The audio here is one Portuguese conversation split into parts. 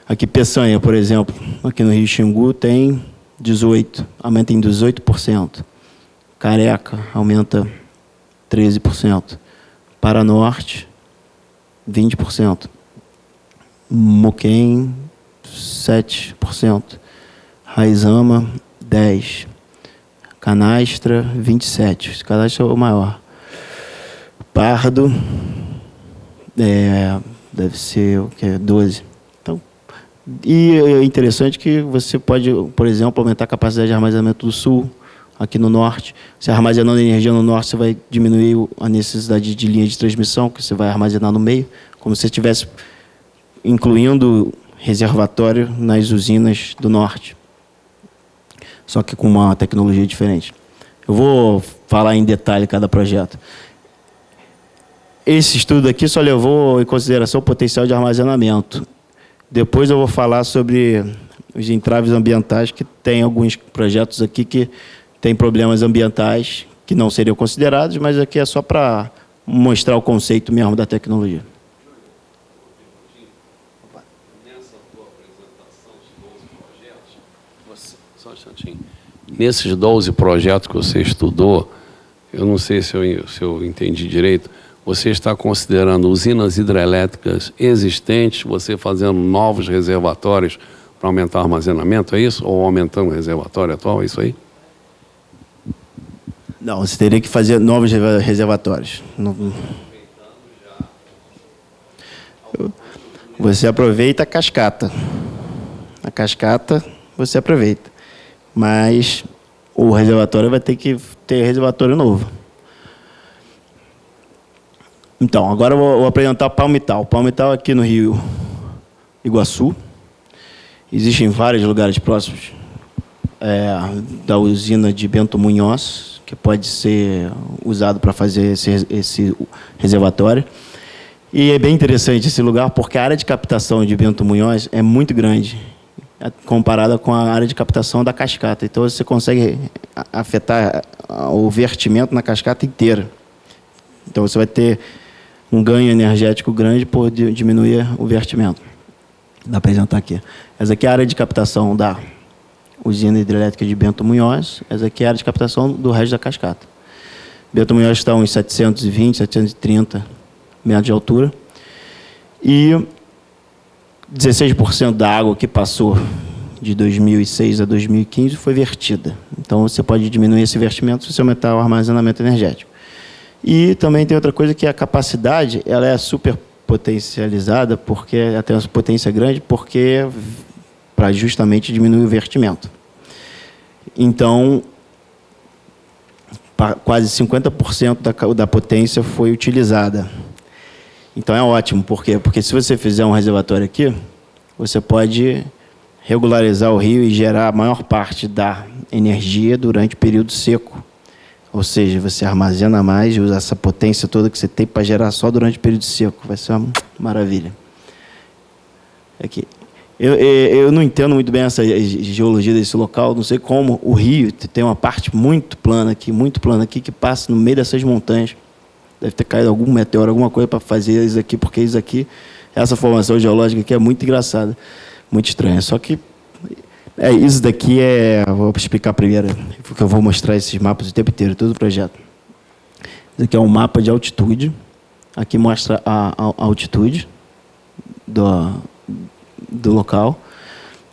Aqui, Peçanha, por exemplo, aqui no Rio Xingu tem 18%, aumenta em 18%. Careca aumenta 13%. Paranorte, 20%. Moquém, 7%. Raizama, 10%. Canastra, 27%. Esse cadastro é o maior. Pardo, deve ser o quê? 12%. Então, e é interessante que você pode, por exemplo, aumentar a capacidade de armazenamento do sul, aqui no norte. Se armazenando energia no norte, você vai diminuir a necessidade de linha de transmissão, que você vai armazenar no meio, como se você estivesse incluindo reservatório nas usinas do norte, só que com uma tecnologia diferente. Eu vou falar em detalhe cada projeto. Esse estudo aqui só levou em consideração o potencial de armazenamento. Depois eu vou falar sobre os entraves ambientais, que tem alguns projetos aqui que têm problemas ambientais que não seriam considerados, mas aqui é só para mostrar o conceito mesmo da tecnologia. Só um instantinho. Nesses 12 projetos que você estudou, eu não sei se eu entendi direito, você está considerando usinas hidrelétricas existentes, você fazendo novos reservatórios para aumentar o armazenamento, é isso? Ou aumentando o reservatório atual, é isso aí? Não, você teria que fazer novos reservatórios. Você aproveita a cascata. A cascata você aproveita. Mas o reservatório vai ter que ter reservatório novo. Então, agora eu vou apresentar o Palmital. O Palmital aqui no Rio Iguaçu. Existem vários lugares próximos da usina de Bento Munhoz, que pode ser usado para fazer esse reservatório. E é bem interessante esse lugar, porque a área de captação de Bento Munhoz é muito grande, comparada com a área de captação da cascata. Então, você consegue afetar o vertimento na cascata inteira. Então, você vai ter um ganho energético grande por diminuir o vertimento. Dá para apresentar aqui. Essa aqui é a área de captação da usina hidrelétrica de Bento Munhoz. Essa aqui é a área de captação do resto da cascata. Bento Munhoz está a uns 720, 730 metros de altura. E 16% da água que passou de 2006 a 2015 foi vertida. Então, você pode diminuir esse vertimento se você aumentar o armazenamento energético. E também tem outra coisa, que a capacidade ela é super potencializada, porque ela tem uma potência grande, porque para justamente diminuir o vertimento. Então, quase 50% da potência foi utilizada. Então, é ótimo. Por quê? Porque se você fizer um reservatório aqui, você pode regularizar o rio e gerar a maior parte da energia durante o período seco. Ou seja, você armazena mais e usa essa potência toda que você tem para gerar só durante o período seco. Vai ser uma maravilha. Aqui. Eu não entendo muito bem essa geologia desse local. Não sei como o rio tem uma parte muito plana aqui, que passa no meio dessas montanhas. Deve ter caído algum meteoro, alguma coisa para fazer isso aqui, porque isso aqui, essa formação geológica aqui é muito engraçada, muito estranha. Só que isso daqui vou explicar primeiro, porque eu vou mostrar esses mapas o tempo inteiro, todo o projeto. Isso aqui é um mapa de altitude. Aqui mostra a altitude do local.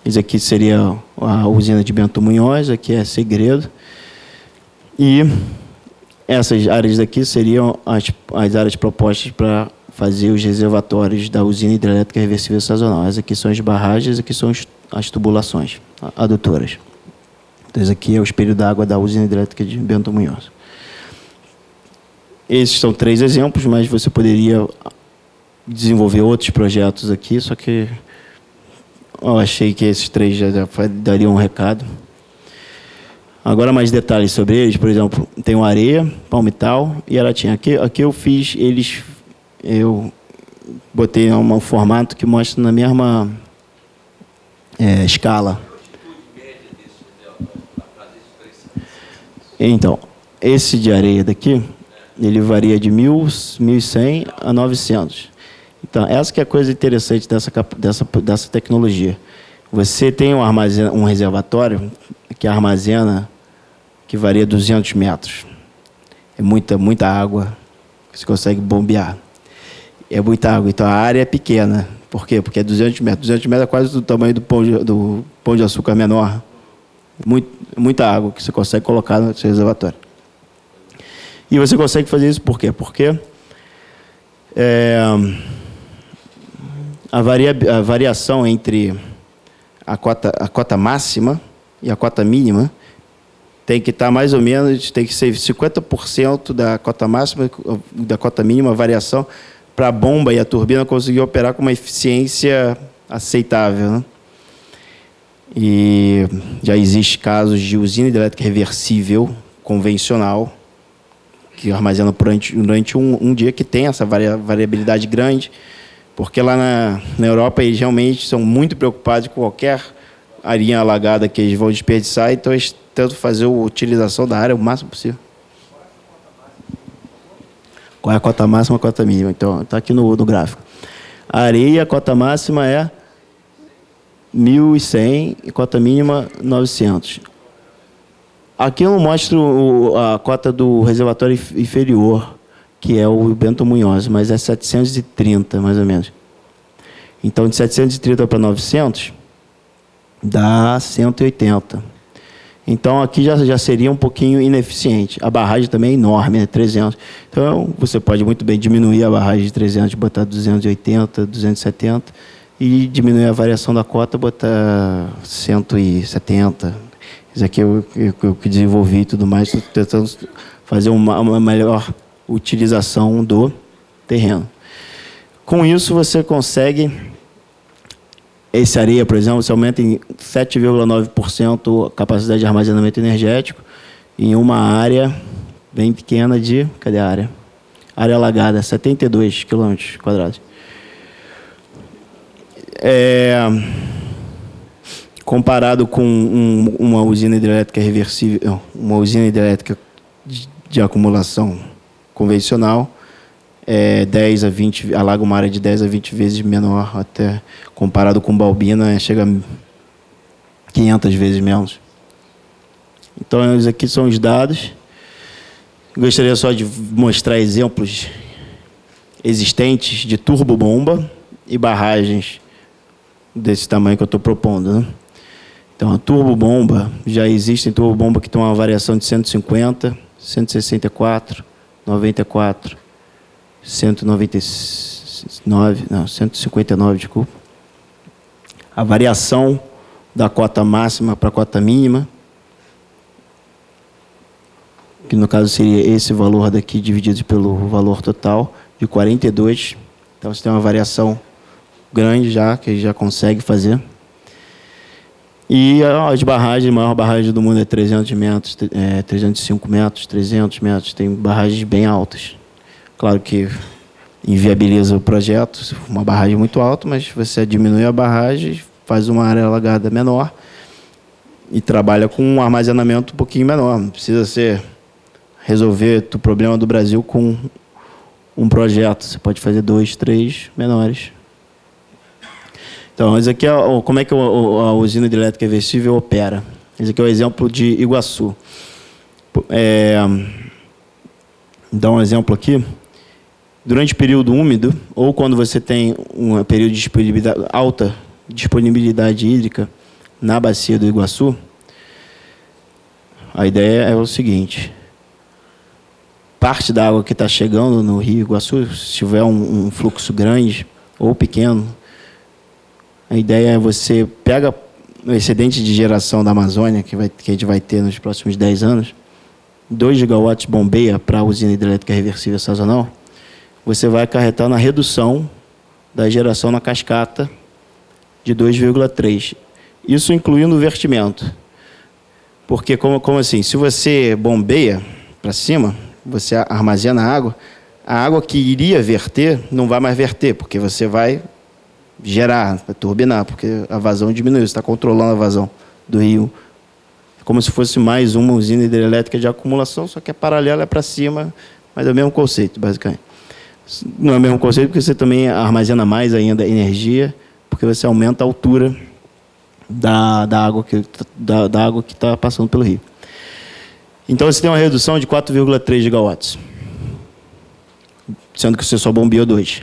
Isso aqui seria a usina de Bento Munhoz, aqui é Segredo. E essas áreas aqui seriam as áreas propostas para fazer os reservatórios da usina hidrelétrica reversível sazonal. Essas aqui são as barragens, aqui são as tubulações adutoras. Então, esse aqui é o espelho d'água da usina hidrelétrica de Bento Munhoz. Esses são 3 exemplos, mas você poderia desenvolver outros projetos aqui, só que eu achei que esses 3 já dariam um recado. Agora, mais detalhes sobre eles. Por exemplo, tem o Areia, Palmital e Aratinha. Aqui eu fiz eles... Eu botei um formato que mostra na mesma escala. Então, esse de areia daqui, ele varia de 1.100 a 900. Então, essa que é a coisa interessante dessa tecnologia. Você tem um reservatório que armazena, que varia 200 metros. É muita água que você consegue bombear. É muita água, então a área é pequena. Por quê? Porque é 200 metros. 200 metros é quase do tamanho do pão de açúcar menor. Muita água que você consegue colocar no seu reservatório. E você consegue fazer isso por quê? Porque a variação entre a cota máxima e a cota mínima tem que estar mais ou menos, tem que ser 50% da cota máxima, da cota mínima, a variação, para a bomba e a turbina conseguir operar com uma eficiência aceitável, né? E já existe casos de usina hidrelétrica reversível convencional, que armazena durante um dia, que tem essa variabilidade grande, porque lá na Europa eles realmente são muito preocupados com qualquer arinha alagada que eles vão desperdiçar, então eles tentam fazer a utilização da área o máximo possível. Qual é a cota máxima e a cota mínima? Então, está aqui no gráfico. A areia, a cota máxima é 1.100 e cota mínima 900. Aqui eu não mostro a cota do reservatório inferior, que é o Bento Munhoz, mas é 730, mais ou menos. Então, de 730 para 900, dá 180. Então, aqui já seria um pouquinho ineficiente. A barragem também é enorme, né? 300. Então, você pode muito bem diminuir a barragem de 300, botar 280, 270, e diminuir a variação da cota, botar 170. Isso aqui eu que desenvolvi e tudo mais, estou tentando fazer uma melhor utilização do terreno. Com isso, você consegue... Esse areia, por exemplo, você aumenta em 7,9% a capacidade de armazenamento energético em uma área bem pequena de... Cadê a área? Área alagada, 72 km². Comparado com uma usina hidrelétrica reversível, uma usina hidrelétrica de acumulação convencional, 10 a 20, alaga uma área de 10 a 20 vezes menor, até comparado com Balbina, chega a 500 vezes menos. Então, esses aqui são os dados. Gostaria só de mostrar exemplos existentes de turbobomba e barragens desse tamanho que eu estou propondo, né? Então, a turbobomba, já existem turbobomba que tem uma variação de 150, 164, 94, 159, desculpa. A variação da cota máxima para a cota mínima, que no caso seria esse valor daqui dividido pelo valor total, de 42. Então, você tem uma variação grande já, que já consegue fazer. E as barragens, a maior barragem do mundo é 300 metros, 305 metros, 300 metros. Tem barragens bem altas. Claro que inviabiliza o projeto, uma barragem muito alta, mas você diminui a barragem, faz uma área alagada menor e trabalha com um armazenamento um pouquinho menor. Não precisa resolver o problema do Brasil com um projeto. Você pode fazer 2, 3 menores. Então, esse aqui é como é que a usina hidrelétrica reversível opera. Esse aqui é o exemplo de Iguaçu. Dá um exemplo aqui. Durante o período úmido, ou quando você tem um período de alta disponibilidade hídrica na bacia do Iguaçu, a ideia é o seguinte: parte da água que está chegando no Rio Iguaçu, se tiver um fluxo grande ou pequeno, a ideia é você pega o excedente de geração da Amazônia, que a gente vai ter nos próximos 10 anos, 2 gigawatts bombeia para a usina hidrelétrica reversível sazonal, você vai acarretar na redução da geração na cascata de 2,3. Isso incluindo o vertimento. Porque, como assim? Se você bombeia para cima, você armazena a água que iria verter não vai mais verter, porque você vai gerar, vai turbinar, porque a vazão diminuiu, você está controlando a vazão do rio. É como se fosse mais uma usina hidrelétrica de acumulação, só que é paralela, é para cima, mas é o mesmo conceito, basicamente. Não é o mesmo conceito, porque você também armazena mais ainda energia, porque você aumenta a altura da água que está passando pelo rio. Então, você tem uma redução de 4,3 gigawatts, sendo que você só bombeou 2.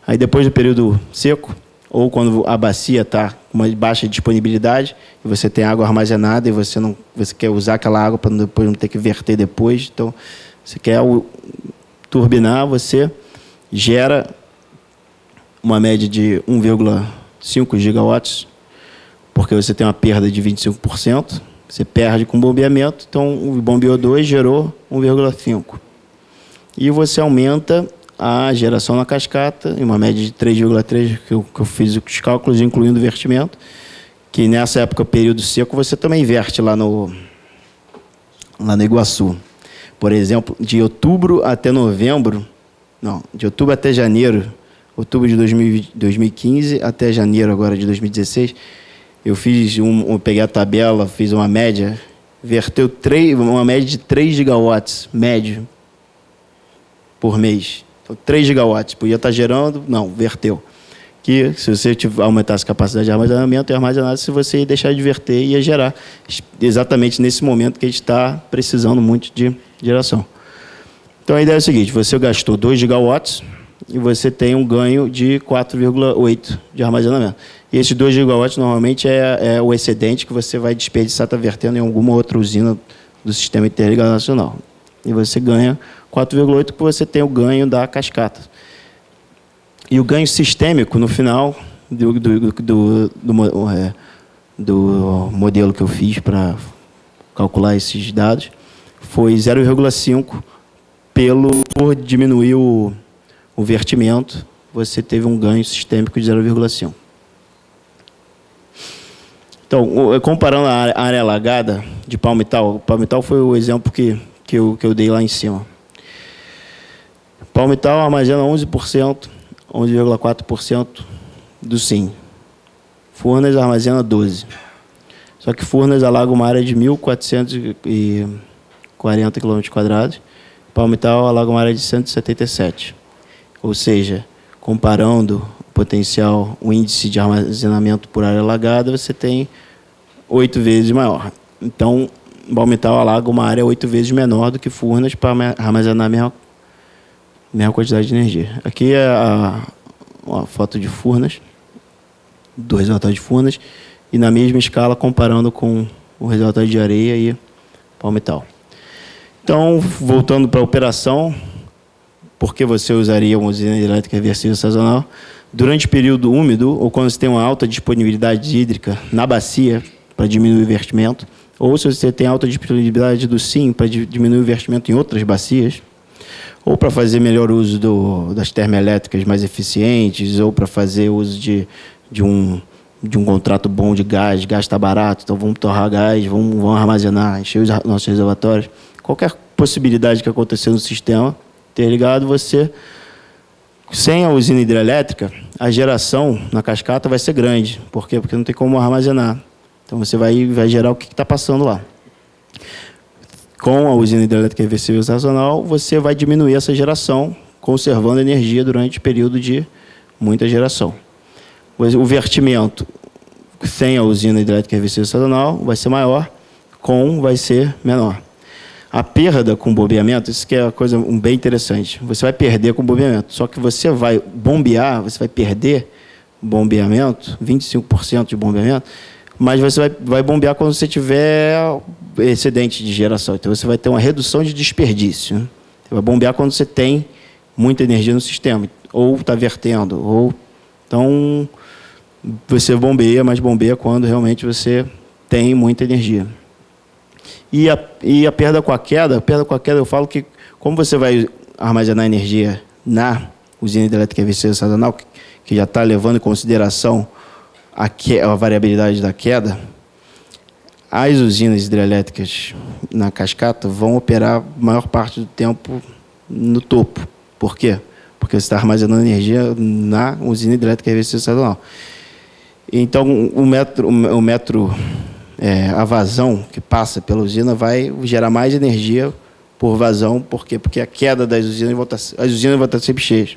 Aí, depois do período seco, ou quando a bacia está com uma baixa disponibilidade, e você tem água armazenada e você quer usar aquela água para depois não ter que verter depois, então, você quer turbinar, você gera uma média de 1,5 gigawatts, porque você tem uma perda de 25%, você perde com bombeamento, então o bombeou 2, gerou 1,5. E você aumenta a geração na cascata, em uma média de 3,3, que eu fiz os cálculos, incluindo o vertimento, que nessa época, período seco, você também verte lá no Iguaçu. Por exemplo, de outubro até novembro, não, de outubro até janeiro, outubro de 2015 até janeiro agora de 2016, eu peguei a tabela, fiz uma média, verteu uma média de 3 gigawatts médio por mês. Então, 3 gigawatts, podia estar gerando, não, verteu. Que se você aumentasse a capacidade de armazenamento, ia armazenar, se você deixar de verter, ia gerar exatamente nesse momento que a gente está precisando muito de geração. Então, a ideia é a seguinte, você gastou 2 gigawatts e você tem um ganho de 4,8 de armazenamento. E esses 2 gigawatts, normalmente, é o excedente que você vai desperdiçar, está vertendo em alguma outra usina do Sistema Interligado Nacional. E você ganha 4,8 que você tem o ganho da cascata. E o ganho sistêmico, no final do modelo que eu fiz para calcular esses dados, foi 0,5 por diminuir o vertimento, você teve um ganho sistêmico de 0,5. Então, comparando a área alagada de Palmital foi o exemplo que eu dei lá em cima. Palmital armazena 11%, 11,4% do SIM. Furnas armazena 12%. Só que Furnas alaga uma área de 1.440 km², Palmital alaga uma área de 177. Ou seja, comparando o índice de armazenamento por área alagada, você tem 8 vezes maior. Então, Palmital alaga uma área 8 vezes menor do que Furnas para armazenar a mesma quantidade de energia. Aqui é a foto de Furnas, do reservatório de Furnas, e na mesma escala comparando com o reservatório de areia e Palmital. Então, voltando para a operação, por que você usaria uma usina hidrelétrica reversível sazonal? Durante o período úmido, ou quando você tem uma alta disponibilidade hídrica na bacia, para diminuir o vertimento, ou se você tem alta disponibilidade do SIM, para diminuir o vertimento em outras bacias, ou para fazer melhor uso das termoelétricas mais eficientes, ou para fazer uso de um contrato bom de gás está barato, então vamos torrar gás, vamos armazenar, encher os nossos reservatórios. Qualquer possibilidade que acontecer no sistema, ter ligado, você, sem a usina hidrelétrica, a geração na cascata vai ser grande. Por quê? Porque não tem como armazenar. Então, você vai gerar o que está passando lá. Com a usina hidrelétrica reversível sazonal, você vai diminuir essa geração, conservando energia durante o período de muita geração. O vertimento sem a usina hidrelétrica reversível sazonal vai ser maior, vai ser menor. A perda com bombeamento, isso que é uma coisa bem interessante. Você vai perder com bombeamento, só que você vai bombear, você vai perder bombeamento, 25% de bombeamento, mas você vai bombear quando você tiver excedente de geração. Então, você vai ter uma redução de desperdício. Você vai bombear quando você tem muita energia no sistema, ou está vertendo, então, você bombeia, mas bombeia quando realmente você tem muita energia. E a perda com a queda, eu falo que, como você vai armazenar energia na usina hidrelétrica reversível sazonal, que já está levando em consideração a variabilidade da queda, as usinas hidrelétricas na cascata vão operar a maior parte do tempo no topo. Por quê? Porque você está armazenando energia na usina hidrelétrica reversível sazonal. Então, a vazão que passa pela usina vai gerar mais energia por vazão. Por quê? Porque a queda das usinas, as usinas vão estar sempre cheias.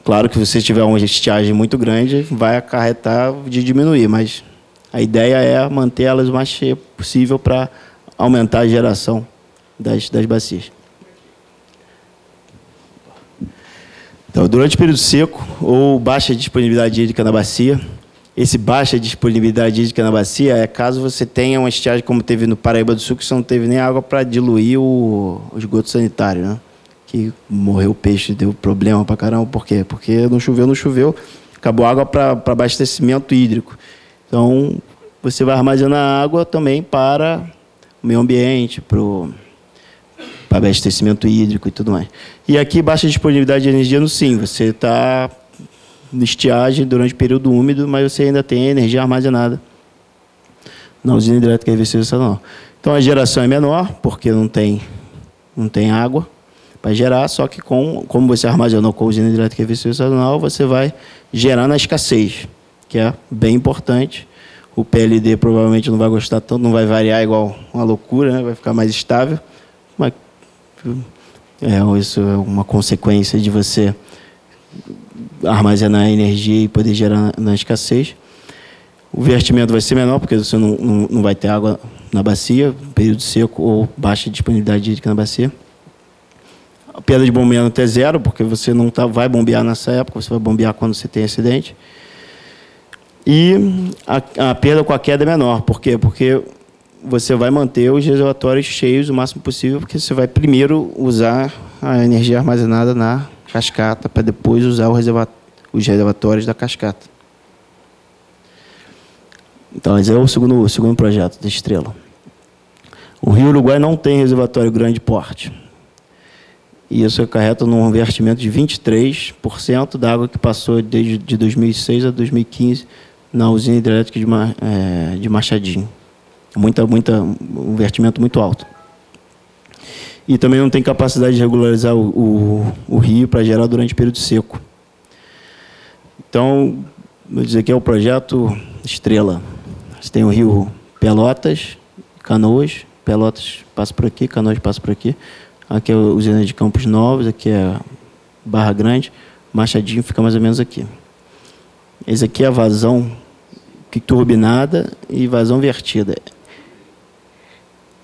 Claro que se você tiver uma estiagem muito grande, vai acarretar de diminuir, mas a ideia é manter elas o mais cheias possível para aumentar a geração das bacias. Então, durante o período seco ou baixa disponibilidade hídrica na bacia, esse baixa disponibilidade hídrica na bacia é caso você tenha uma estiagem como teve no Paraíba do Sul, que você não teve nem água para diluir o esgoto sanitário, né? Que morreu o peixe, deu problema para caramba. Por quê? Porque não choveu, acabou água para abastecimento hídrico. Então, você vai armazenar água também para o meio ambiente, para abastecimento hídrico e tudo mais. E aqui, baixa disponibilidade de energia no sim. Você está em estiagem durante o período úmido, mas você ainda tem energia armazenada na usina hidrelétrica reversível sazonal. Então, a geração é menor, porque não tem água para gerar, só que como você armazenou com a usina hidrelétrica reversível sazonal, você vai gerar na escassez, que é bem importante. O PLD provavelmente não vai gostar tanto, não vai variar igual uma loucura, né? Vai ficar mais estável. Mas isso é uma consequência de você armazenar energia e poder gerar na escassez. O vertimento vai ser menor, porque você não vai ter água na bacia, período seco ou baixa disponibilidade hídrica na bacia. A perda de bombeamento é zero, porque você não vai bombear nessa época, você vai bombear quando você tem acidente. E a perda com a queda é menor. Por quê? Porque você vai manter os reservatórios cheios o máximo possível, porque você vai primeiro usar a energia armazenada na cascata, para depois usar os reservatórios da cascata. Então, esse é o segundo projeto da Estrela. O Rio Uruguai não tem reservatório grande porte. E isso acarreta num vertimento de 23% da água que passou desde 2006 a 2015 na usina hidrelétrica de Machadinho. Um vertimento muito alto. E também não tem capacidade de regularizar o rio para gerar durante o período seco. Então, vou dizer que é o projeto Estrela. Você tem o rio Pelotas, Canoas. Pelotas passa por aqui, Canoas passa por aqui. Aqui é a usina de Campos Novos, aqui é Barra Grande, Machadinho fica mais ou menos aqui. Esse aqui é a vazão turbinada e vazão vertida.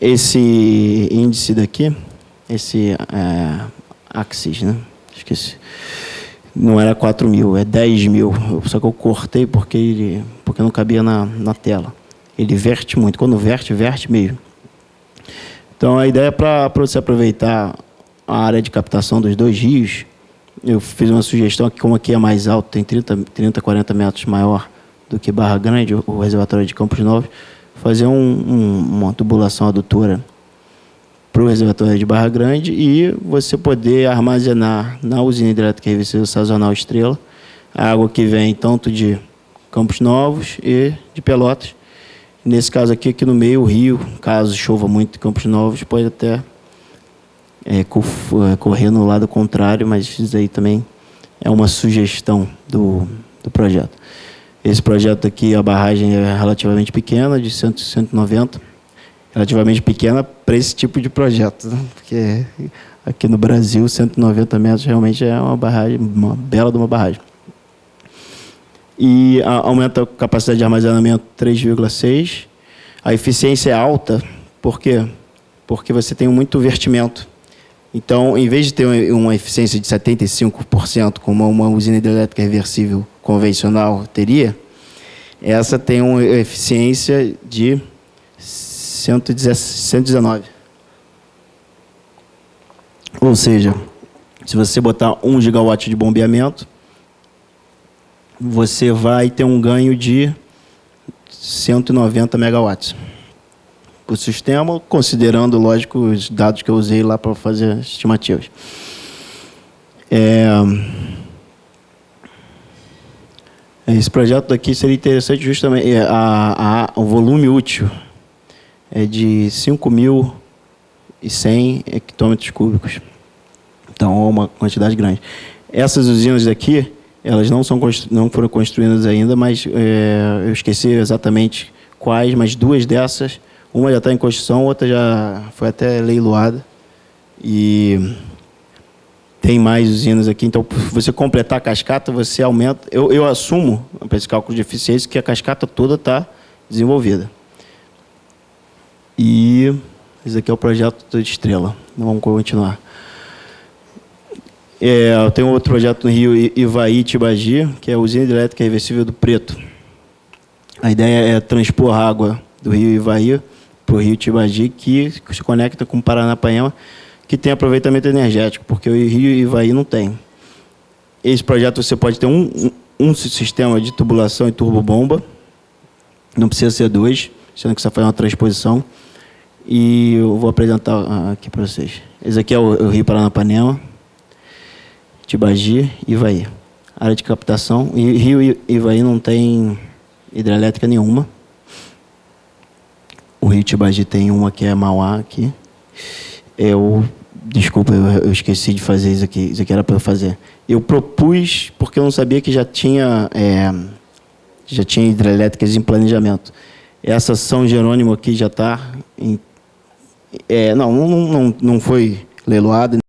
Esse índice daqui, esse axis, né? Esqueci. Não era 4.000, é 10.000. Só que eu cortei porque não cabia na tela. Ele verte muito. Quando verte mesmo. Então, a ideia é para você aproveitar a área de captação dos dois rios. Eu fiz uma sugestão que, como aqui é mais alto, tem 30, 40 metros maior do que Barra Grande, o reservatório de Campos Novos, fazer uma tubulação adutora para o reservatório de Barra Grande e você poder armazenar na usina hidrelétrica reversível sazonal Estrela a água que vem tanto de Campos Novos e de Pelotas. Nesse caso aqui no meio, o rio, caso chova muito em Campos Novos, pode até correr no lado contrário, mas isso aí também é uma sugestão do projeto. Esse projeto aqui, a barragem é relativamente pequena, de 190, relativamente pequena para esse tipo de projeto, né? Porque aqui no Brasil, 190 metros realmente é uma barragem, uma bela de uma barragem. E aumenta a capacidade de armazenamento 3,6. A eficiência é alta, por quê? Porque você tem muito vertimento. Então, em vez de ter uma eficiência de 75%, como uma usina hidrelétrica reversível convencional teria, essa tem uma eficiência de 119. Ou seja, se você botar 1 gigawatt de bombeamento, você vai ter um ganho de 190 megawatts por sistema, considerando, lógico, os dados que eu usei lá para fazer as estimativas. Esse projeto aqui seria interessante justamente, o volume útil é de 5.100 hectômetros cúbicos. Então, é uma quantidade grande. Essas usinas aqui, elas não foram construídas ainda, mas eu esqueci exatamente quais, mas 2 dessas, Uma já está em construção, outra já foi até leiloada. E tem mais usinas aqui. Então, se você completar a cascata, você aumenta... Eu assumo, para esse cálculo de eficiência, que a cascata toda está desenvolvida. E esse aqui é o projeto da Estrela. Vamos continuar. Eu tenho outro projeto no Rio Ivaí, Tibagi, que é a usina hidrelétrica reversível do Preto. A ideia é transpor água do Rio Ivaí para o Rio Tibagi, que se conecta com o Paranapanema, que tem aproveitamento energético, porque o Rio Ivaí não tem. Esse projeto você pode ter um sistema de tubulação e turbobomba, não precisa ser dois, sendo que você faz uma transposição. E eu vou apresentar aqui para vocês. Esse aqui é o Rio Paranapanema, Tibagi e Ivaí. Área de captação. E Rio Ivaí não tem hidrelétrica nenhuma. O Rio Tibagi tem uma que é Mauá aqui. Desculpa, eu esqueci de fazer isso aqui. Isso aqui era para eu fazer. Eu propus porque eu não sabia que já tinha hidrelétricas em planejamento. Essa São Jerônimo aqui já está em... não foi leiloada.